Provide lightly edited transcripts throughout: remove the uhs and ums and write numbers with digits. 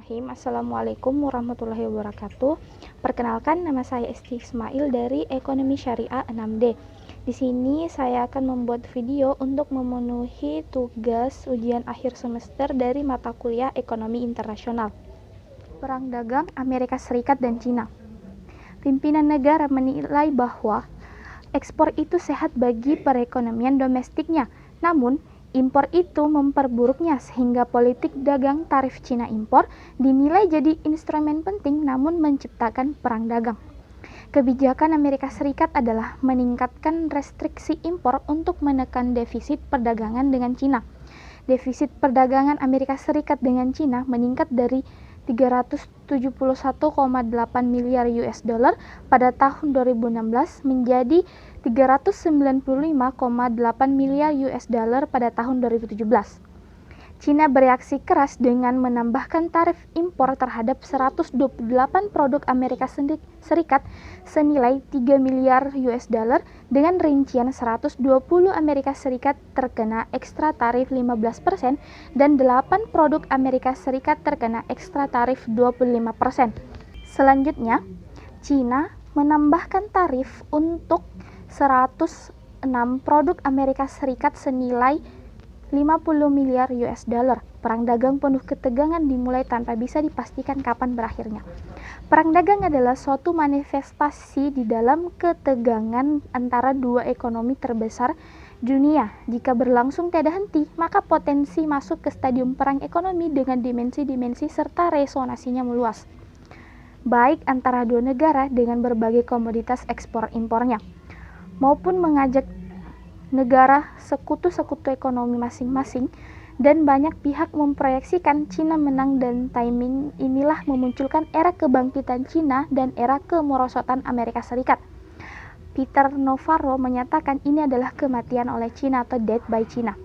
Bismillahirrahmanirrahim. Assalamualaikum warahmatullahi wabarakatuh. Perkenalkan, nama saya Esti Ismail dari Ekonomi Syariah 6D. Di sini saya akan membuat video untuk memenuhi tugas ujian akhir semester dari mata kuliah Ekonomi Internasional. Perang dagang Amerika Serikat dan Cina. Pimpinan negara menilai bahwa ekspor itu sehat bagi perekonomian domestiknya. Namun, impor itu memperburuknya sehingga politik dagang tarif Cina impor dinilai jadi instrumen penting namun menciptakan perang dagang. Kebijakan Amerika Serikat adalah meningkatkan restriksi impor untuk menekan defisit perdagangan dengan Cina. Defisit perdagangan Amerika Serikat dengan Cina meningkat dari 371,8 miliar US dollar pada tahun 2016 menjadi 395,8 miliar US dollar pada tahun 2017. Cina bereaksi keras dengan menambahkan tarif impor terhadap 128 produk Amerika Serikat senilai 3 miliar US dollar dengan rincian 120 Amerika Serikat terkena ekstra tarif 15% dan 8 produk Amerika Serikat terkena ekstra tarif 25%. Selanjutnya, Cina menambahkan tarif untuk 106 produk Amerika Serikat senilai 50 miliar US dollar. Perang dagang penuh ketegangan dimulai tanpa bisa dipastikan kapan berakhirnya. Perang dagang adalah suatu manifestasi di dalam ketegangan antara dua ekonomi terbesar dunia. Jika berlangsung tiada henti, maka potensi masuk ke stadium perang ekonomi dengan dimensi-dimensi serta resonansinya meluas, baik antara dua negara dengan berbagai komoditas ekspor impornya, maupun mengajak negara sekutu-sekutu ekonomi masing-masing, dan banyak pihak memproyeksikan Cina menang dan timing inilah memunculkan era kebangkitan Cina dan era kemerosotan Amerika Serikat. Peter Navarro menyatakan ini adalah kematian oleh Cina atau death by China.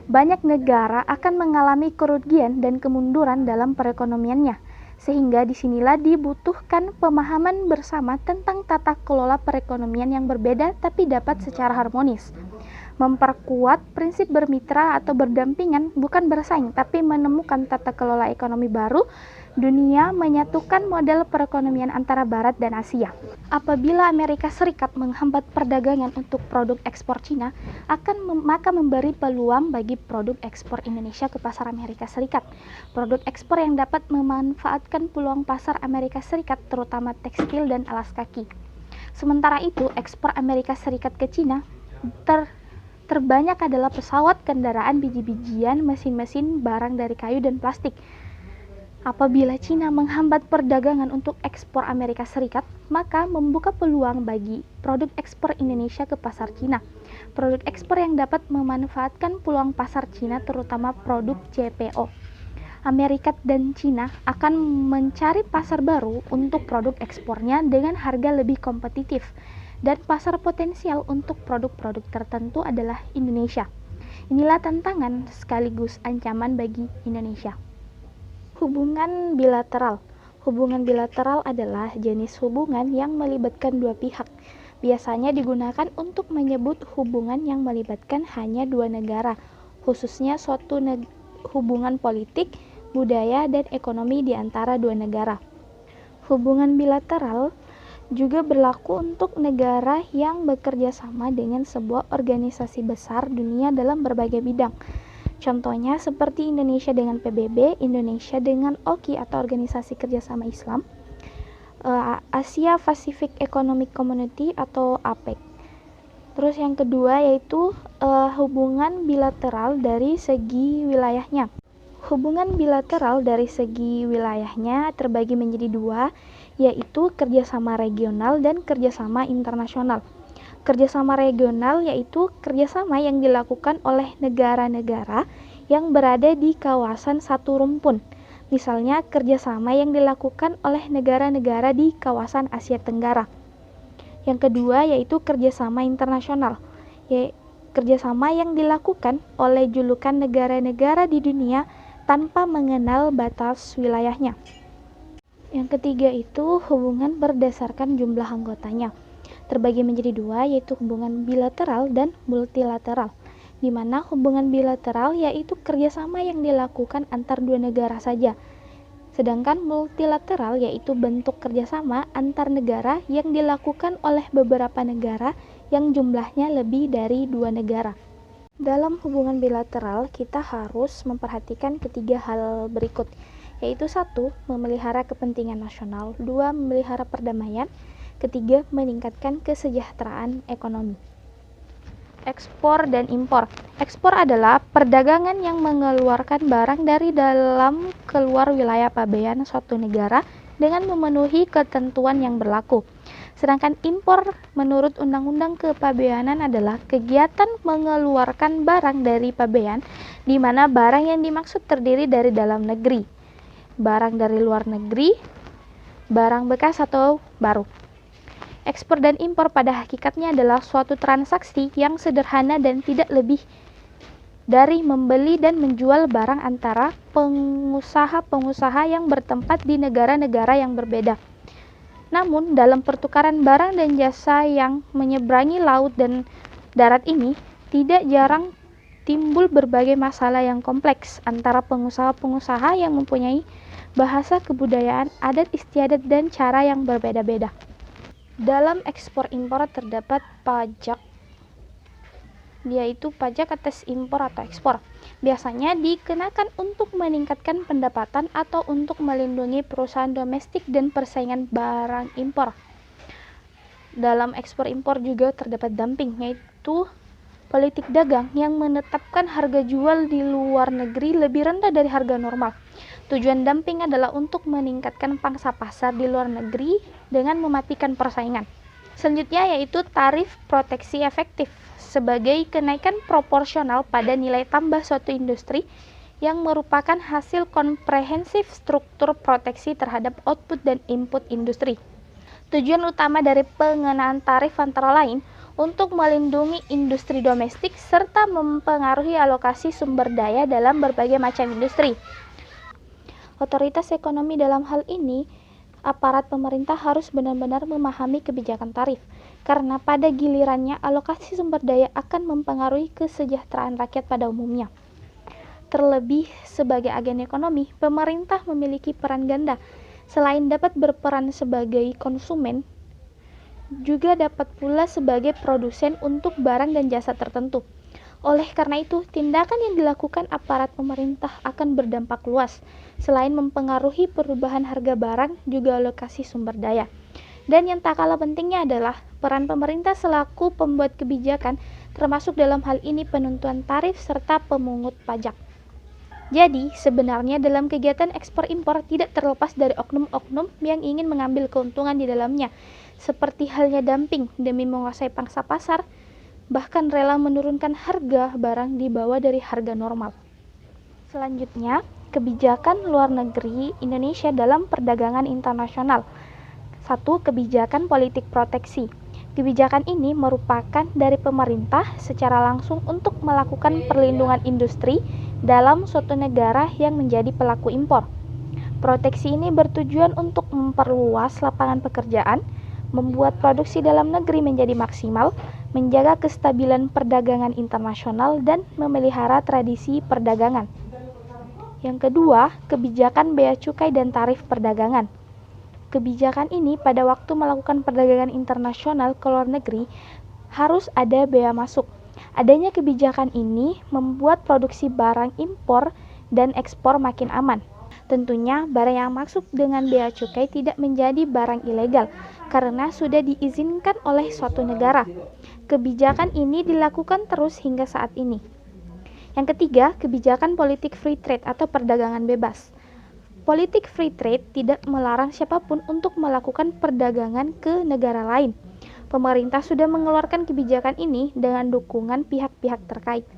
Banyak negara akan mengalami kerugian dan kemunduran dalam perekonomiannya, sehingga disinilah dibutuhkan pemahaman bersama tentang tata kelola perekonomian yang berbeda tapi dapat secara harmonis. Memperkuat prinsip bermitra atau berdampingan, bukan bersaing, tapi menemukan tata kelola ekonomi baru dunia, menyatukan model perekonomian antara Barat dan Asia. Apabila Amerika Serikat menghambat perdagangan untuk produk ekspor Cina, maka memberi peluang bagi produk ekspor Indonesia ke pasar Amerika Serikat. Produk ekspor yang dapat memanfaatkan peluang pasar Amerika Serikat, terutama tekstil dan alas kaki. Sementara itu, ekspor Amerika Serikat ke Cina terbanyak adalah pesawat, kendaraan, biji-bijian, mesin-mesin, barang dari kayu dan plastik. Apabila Cina menghambat perdagangan untuk ekspor Amerika Serikat, maka membuka peluang bagi produk ekspor Indonesia ke pasar Cina. Produk ekspor yang dapat memanfaatkan peluang pasar Cina, terutama produk CPO. Amerika dan Cina akan mencari pasar baru untuk produk ekspornya dengan harga lebih kompetitif, dan pasar potensial untuk produk-produk tertentu adalah Indonesia. Inilah tantangan sekaligus ancaman bagi Indonesia. Hubungan bilateral. Hubungan bilateral adalah jenis hubungan yang melibatkan dua pihak. Biasanya digunakan untuk menyebut hubungan yang melibatkan hanya dua negara, khususnya suatu hubungan politik, budaya, dan ekonomi di antara dua negara. Hubungan bilateral juga berlaku untuk negara yang bekerja sama dengan sebuah organisasi besar dunia dalam berbagai bidang. Contohnya seperti Indonesia dengan PBB, Indonesia dengan OKI atau Organisasi Kerjasama Islam, Asia Pacific Economic Community atau APEC. Terus yang kedua yaitu hubungan bilateral dari segi wilayahnya. Hubungan bilateral dari segi wilayahnya terbagi menjadi dua, yaitu kerjasama regional dan kerjasama internasional. Kerjasama regional yaitu kerjasama yang dilakukan oleh negara-negara yang berada di kawasan satu rumpun. Misalnya kerjasama yang dilakukan oleh negara-negara di kawasan Asia Tenggara. Yang kedua yaitu kerjasama internasional, kerjasama yang dilakukan oleh julukan negara-negara di dunia tanpa mengenal batas wilayahnya. Yang ketiga itu hubungan berdasarkan jumlah anggotanya. Terbagi menjadi dua, yaitu hubungan bilateral dan multilateral. Di mana hubungan bilateral yaitu kerjasama yang dilakukan antar dua negara saja. Sedangkan multilateral yaitu bentuk kerjasama antar negara yang dilakukan oleh beberapa negara yang jumlahnya lebih dari 2 negara. Dalam hubungan bilateral, kita harus memperhatikan ketiga hal berikut, yaitu 1. Memelihara kepentingan nasional, 2. Memelihara perdamaian, ketiga, meningkatkan kesejahteraan ekonomi. Ekspor dan impor. Ekspor adalah perdagangan yang mengeluarkan barang dari dalam keluar wilayah pabean suatu negara dengan memenuhi ketentuan yang berlaku. Sedangkan impor menurut Undang-Undang Kepabeanan adalah kegiatan mengeluarkan barang dari pabean di mana barang yang dimaksud terdiri dari dalam negeri, barang dari luar negeri, barang bekas atau baru. Ekspor dan impor pada hakikatnya adalah suatu transaksi yang sederhana dan tidak lebih dari membeli dan menjual barang antara pengusaha-pengusaha yang bertempat di negara-negara yang berbeda. Namun, dalam pertukaran barang dan jasa yang menyeberangi laut dan darat ini, tidak jarang timbul berbagai masalah yang kompleks antara pengusaha-pengusaha yang mempunyai bahasa, kebudayaan, adat istiadat, dan cara yang berbeda-beda. Dalam ekspor impor terdapat pajak, yaitu pajak atas impor atau ekspor. Biasanya dikenakan untuk meningkatkan pendapatan atau untuk melindungi perusahaan domestik dan persaingan barang impor. Dalam ekspor impor juga terdapat dumping, yaitu politik dagang yang menetapkan harga jual di luar negeri lebih rendah dari harga normal. Tujuan dumping adalah untuk meningkatkan pangsa pasar di luar negeri dengan mematikan persaingan. Selanjutnya yaitu tarif proteksi efektif sebagai kenaikan proporsional pada nilai tambah suatu industri yang merupakan hasil komprehensif struktur proteksi terhadap output dan input industri. Tujuan utama dari pengenaan tarif antara lain untuk melindungi industri domestik serta mempengaruhi alokasi sumber daya dalam berbagai macam industri. Otoritas ekonomi dalam hal ini, aparat pemerintah harus benar-benar memahami kebijakan tarif, karena pada gilirannya alokasi sumber daya akan mempengaruhi kesejahteraan rakyat pada umumnya. Terlebih, sebagai agen ekonomi, pemerintah memiliki peran ganda. Selain dapat berperan sebagai konsumen, juga dapat pula sebagai produsen untuk barang dan jasa tertentu. Oleh karena itu, tindakan yang dilakukan aparat pemerintah akan berdampak luas. Selain mempengaruhi perubahan harga barang, juga alokasi sumber daya. Dan yang tak kalah pentingnya adalah peran pemerintah selaku pembuat kebijakan, termasuk dalam hal ini penentuan tarif serta pemungut pajak. Jadi, sebenarnya dalam kegiatan ekspor impor tidak terlepas dari oknum-oknum yang ingin mengambil keuntungan di dalamnya, seperti halnya dumping demi menguasai pangsa pasar, bahkan rela menurunkan harga barang di bawah dari harga normal. Selanjutnya, kebijakan luar negeri Indonesia dalam perdagangan internasional. 1. Kebijakan politik proteksi. Kebijakan ini merupakan dari pemerintah secara langsung untuk melakukan perlindungan industri dalam suatu negara yang menjadi pelaku impor. Proteksi ini bertujuan untuk memperluas lapangan pekerjaan, membuat produksi dalam negeri menjadi maksimal, menjaga kestabilan perdagangan internasional, dan memelihara tradisi perdagangan. Yang kedua, kebijakan bea cukai dan tarif perdagangan. Kebijakan ini pada waktu melakukan perdagangan internasional ke luar negeri harus ada bea masuk. Adanya kebijakan ini membuat produksi barang impor dan ekspor makin aman. Tentunya barang yang masuk dengan bea cukai tidak menjadi barang ilegal karena sudah diizinkan oleh suatu negara. Kebijakan ini dilakukan terus hingga saat ini. Yang ketiga, kebijakan politik free trade atau perdagangan bebas. Politik free trade tidak melarang siapapun untuk melakukan perdagangan ke negara lain. Pemerintah sudah mengeluarkan kebijakan ini dengan dukungan pihak-pihak terkait.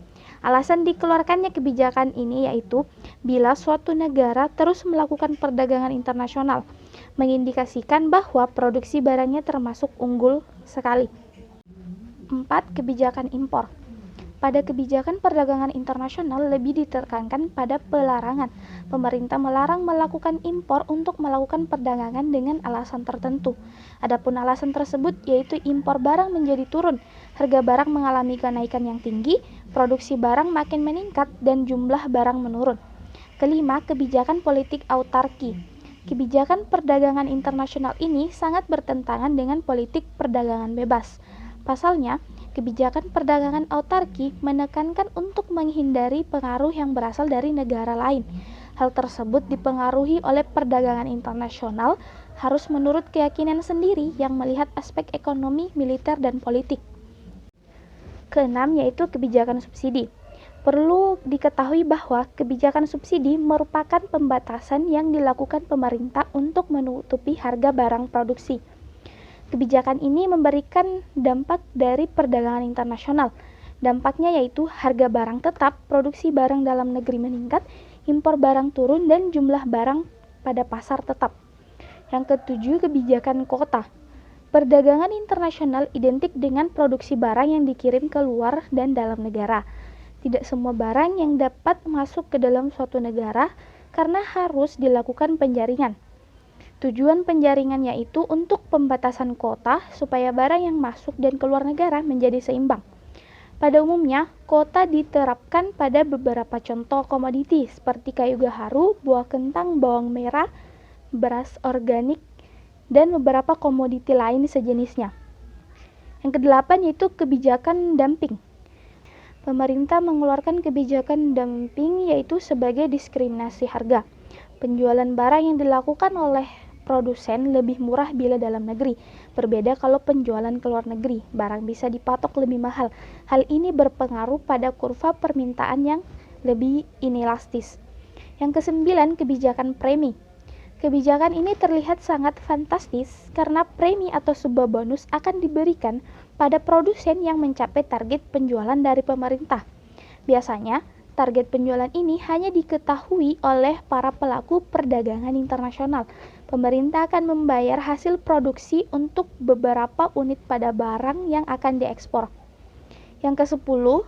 Alasan dikeluarkannya kebijakan ini yaitu bila suatu negara terus melakukan perdagangan internasional, mengindikasikan bahwa produksi barangnya termasuk unggul sekali. 4. Kebijakan impor. Pada kebijakan perdagangan internasional lebih ditekankan pada pelarangan. Pemerintah melarang melakukan impor untuk melakukan perdagangan dengan alasan tertentu. Adapun alasan tersebut yaitu impor barang menjadi turun, harga barang mengalami kenaikan yang tinggi, produksi barang makin meningkat, dan jumlah barang menurun. Kelima, kebijakan politik autarki. Kebijakan perdagangan internasional ini sangat bertentangan dengan politik perdagangan bebas. Pasalnya, kebijakan perdagangan autarki menekankan untuk menghindari pengaruh yang berasal dari negara lain. Hal tersebut dipengaruhi oleh perdagangan internasional harus menurut keyakinan sendiri yang melihat aspek ekonomi, militer, dan politik. Keenam, yaitu kebijakan subsidi. Perlu diketahui bahwa kebijakan subsidi merupakan pembatasan yang dilakukan pemerintah untuk menutupi harga barang produksi. Kebijakan ini memberikan dampak dari perdagangan internasional. Dampaknya yaitu harga barang tetap, produksi barang dalam negeri meningkat, impor barang turun, dan jumlah barang pada pasar tetap. Yang ketujuh, kebijakan kuota. Perdagangan internasional identik dengan produksi barang yang dikirim ke luar dan dalam negara. Tidak semua barang yang dapat masuk ke dalam suatu negara karena harus dilakukan penjaringan. Tujuan penjaringan yaitu untuk pembatasan kuota supaya barang yang masuk dan keluar negara menjadi seimbang. Pada umumnya, kuota diterapkan pada beberapa contoh komoditi seperti kayu gaharu, buah kentang, bawang merah, beras organik, dan beberapa komoditi lain sejenisnya. Yang kedelapan yaitu kebijakan dumping. Pemerintah mengeluarkan kebijakan dumping yaitu sebagai diskriminasi harga. Penjualan barang yang dilakukan oleh produsen lebih murah bila dalam negeri. Berbeda kalau penjualan ke luar negeri, barang bisa dipatok lebih mahal. Hal ini berpengaruh pada kurva permintaan yang lebih inelastis. Yang kesembilan, kebijakan premi. Kebijakan ini terlihat sangat fantastis karena premi atau sebuah bonus akan diberikan pada produsen yang mencapai target penjualan dari pemerintah. Biasanya, target penjualan ini hanya diketahui oleh para pelaku perdagangan internasional. Pemerintah akan membayar hasil produksi untuk beberapa unit pada barang yang akan diekspor. Yang ke-10,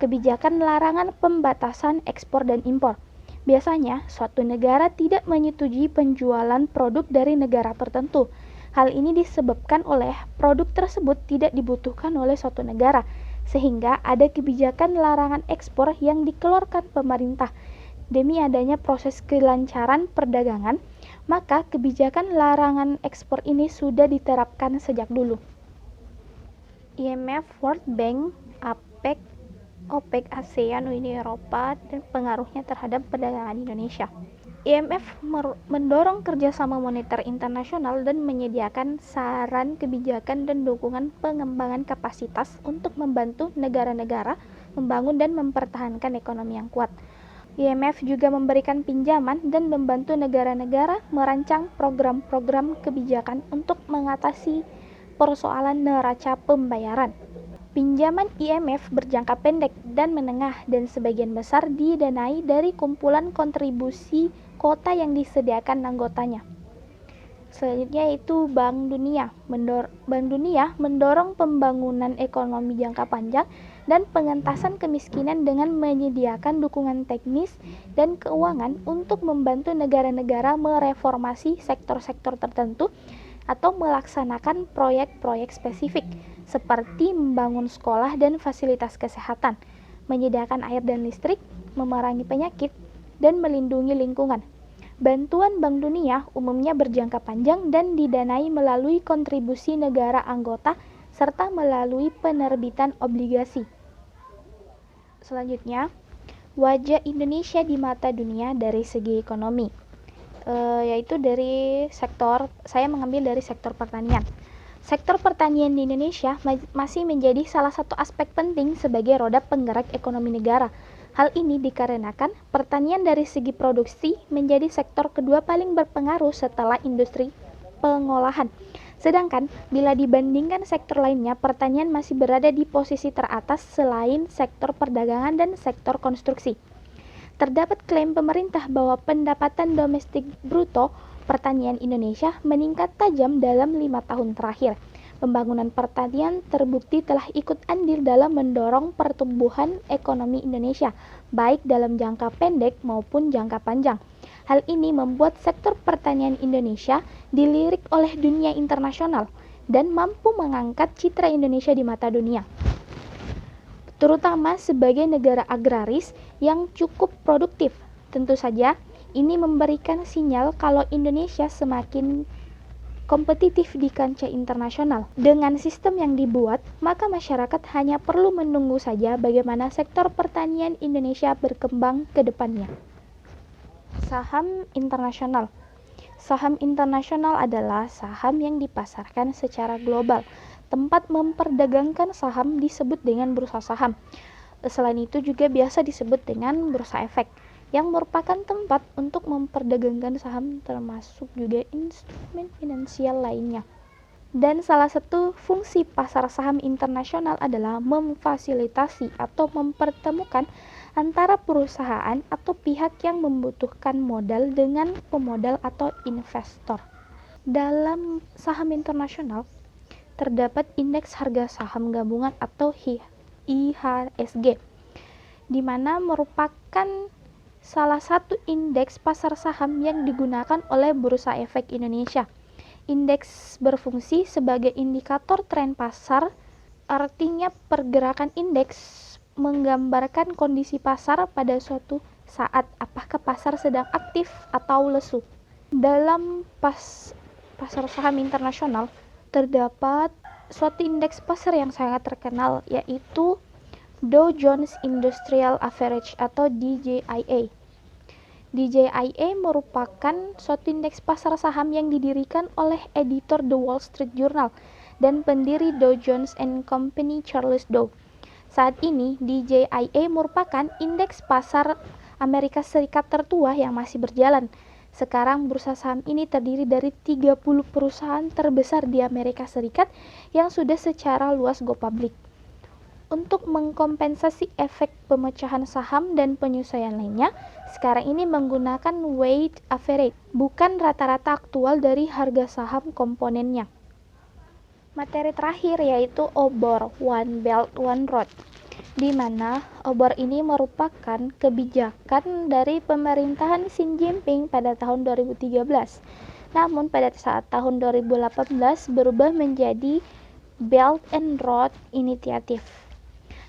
kebijakan larangan pembatasan ekspor dan impor. Biasanya, suatu negara tidak menyetujui penjualan produk dari negara tertentu. Hal ini disebabkan oleh produk tersebut tidak dibutuhkan oleh suatu negara, sehingga ada kebijakan larangan ekspor yang dikeluarkan pemerintah. Demi adanya proses kelancaran perdagangan, maka kebijakan larangan ekspor ini sudah diterapkan sejak dulu. IMF, World Bank, APEC, OPEC, ASEAN, Uni Eropa, dan pengaruhnya terhadap perdagangan Indonesia. IMF mendorong kerjasama moneter internasional dan menyediakan saran kebijakan dan dukungan pengembangan kapasitas untuk membantu negara-negara membangun dan mempertahankan ekonomi yang kuat. IMF juga memberikan pinjaman dan membantu negara-negara merancang program-program kebijakan untuk mengatasi persoalan neraca pembayaran. Pinjaman IMF berjangka pendek dan menengah dan sebagian besar didanai dari kumpulan kontribusi kuota yang disediakan anggotanya. Selanjutnya yaitu Bank Dunia. Bank Dunia mendorong pembangunan ekonomi jangka panjang dan pengentasan kemiskinan dengan menyediakan dukungan teknis dan keuangan untuk membantu negara-negara mereformasi sektor-sektor tertentu atau melaksanakan proyek-proyek spesifik seperti membangun sekolah dan fasilitas kesehatan, menyediakan air dan listrik, memerangi penyakit, dan melindungi lingkungan. Bantuan Bank Dunia umumnya berjangka panjang dan didanai melalui kontribusi negara anggota serta melalui penerbitan obligasi. Selanjutnya, wajah Indonesia di mata dunia dari segi ekonomi, yaitu dari saya mengambil dari sektor pertanian. Sektor pertanian di Indonesia masih menjadi salah satu aspek penting sebagai roda penggerak ekonomi negara. Hal ini dikarenakan pertanian dari segi produksi menjadi sektor kedua paling berpengaruh setelah industri pengolahan. Sedangkan bila dibandingkan sektor lainnya, pertanian masih berada di posisi teratas selain sektor perdagangan dan sektor konstruksi. Terdapat klaim pemerintah bahwa pendapatan domestik bruto pertanian Indonesia meningkat tajam dalam 5 tahun terakhir. Pembangunan pertanian terbukti telah ikut andil dalam mendorong pertumbuhan ekonomi Indonesia, baik dalam jangka pendek maupun jangka panjang. Hal ini membuat sektor pertanian Indonesia dilirik oleh dunia internasional dan mampu mengangkat citra Indonesia di mata dunia, terutama sebagai negara agraris yang cukup produktif. Tentu saja, ini memberikan sinyal kalau Indonesia semakin kompetitif di kancah internasional. Dengan sistem yang dibuat, maka masyarakat hanya perlu menunggu saja bagaimana sektor pertanian Indonesia berkembang ke depannya. Saham internasional. Saham internasional adalah saham yang dipasarkan secara global. Tempat memperdagangkan saham disebut dengan bursa saham. Selain itu juga biasa disebut dengan bursa efek, yang merupakan tempat untuk memperdagangkan saham termasuk juga instrumen finansial lainnya. Dan salah satu fungsi pasar saham internasional adalah memfasilitasi atau mempertemukan antara perusahaan atau pihak yang membutuhkan modal dengan pemodal atau investor. Dalam saham internasional, terdapat indeks harga saham gabungan atau IHSG, di mana merupakan salah satu indeks pasar saham yang digunakan oleh Bursa Efek Indonesia. Indeks berfungsi sebagai indikator tren pasar, artinya pergerakan indeks menggambarkan kondisi pasar pada suatu saat, apakah pasar sedang aktif atau lesu. Dalam pasar saham internasional, terdapat suatu indeks pasar yang sangat terkenal, yaitu Dow Jones Industrial Average atau DJIA. DJIA merupakan suatu indeks pasar saham yang didirikan oleh editor The Wall Street Journal dan pendiri Dow Jones and Company Charles Dow. Saat ini, DJIA merupakan indeks pasar Amerika Serikat tertua yang masih berjalan. Sekarang bursa saham ini terdiri dari 30 perusahaan terbesar di Amerika Serikat yang sudah secara luas go public. Untuk mengkompensasi efek pemecahan saham dan penyesuaian lainnya, sekarang ini menggunakan weighted average, bukan rata-rata aktual dari harga saham komponennya. Materi terakhir yaitu obor One Belt One Road, di mana obor ini merupakan kebijakan dari pemerintahan Xi Jinping pada tahun 2013. Namun pada saat tahun 2018 berubah menjadi Belt and Road Initiative.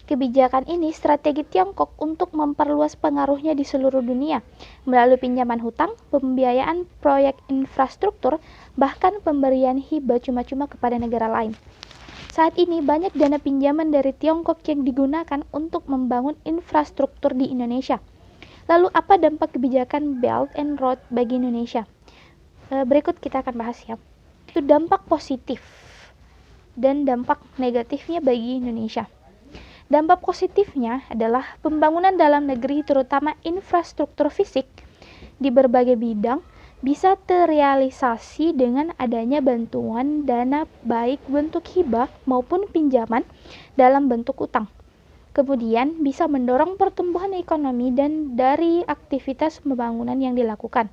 Kebijakan ini strategi Tiongkok untuk memperluas pengaruhnya di seluruh dunia melalui pinjaman hutang, pembiayaan proyek infrastruktur, bahkan pemberian hibah cuma-cuma kepada negara lain. Saat ini banyak dana pinjaman dari Tiongkok yang digunakan untuk membangun infrastruktur di Indonesia. Lalu apa dampak kebijakan Belt and Road bagi Indonesia? Berikut kita akan bahas ya. Itu dampak positif dan dampak negatifnya bagi Indonesia. Dampak positifnya adalah pembangunan dalam negeri terutama infrastruktur fisik di berbagai bidang bisa terrealisasi dengan adanya bantuan dana baik bentuk hibah maupun pinjaman dalam bentuk utang. Kemudian bisa mendorong pertumbuhan ekonomi dan dari aktivitas pembangunan yang dilakukan.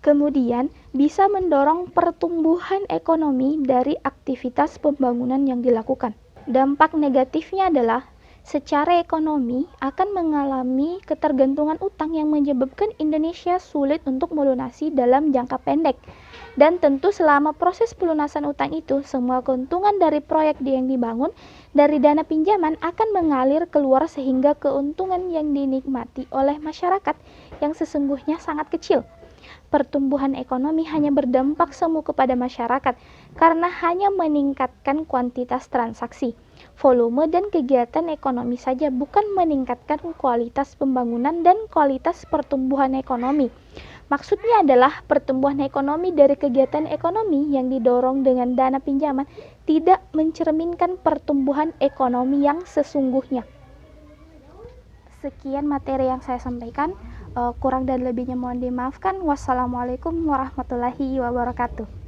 Kemudian bisa mendorong pertumbuhan ekonomi dari aktivitas pembangunan yang dilakukan. Dampak negatifnya adalah secara ekonomi akan mengalami ketergantungan utang yang menyebabkan Indonesia sulit untuk melunasi dalam jangka pendek. Dan tentu selama proses pelunasan utang itu, semua keuntungan dari proyek yang dibangun dari dana pinjaman akan mengalir keluar sehingga keuntungan yang dinikmati oleh masyarakat yang sesungguhnya sangat kecil. Pertumbuhan ekonomi hanya berdampak semu kepada masyarakat karena hanya meningkatkan kuantitas transaksi, volume dan kegiatan ekonomi saja, bukan meningkatkan kualitas pembangunan dan kualitas pertumbuhan ekonomi. Maksudnya adalah pertumbuhan ekonomi dari kegiatan ekonomi yang didorong dengan dana pinjaman tidak mencerminkan pertumbuhan ekonomi yang sesungguhnya. Sekian materi yang saya sampaikan. Kurang dan lebihnya mohon dimaafkan. Wassalamualaikum warahmatullahi wabarakatuh.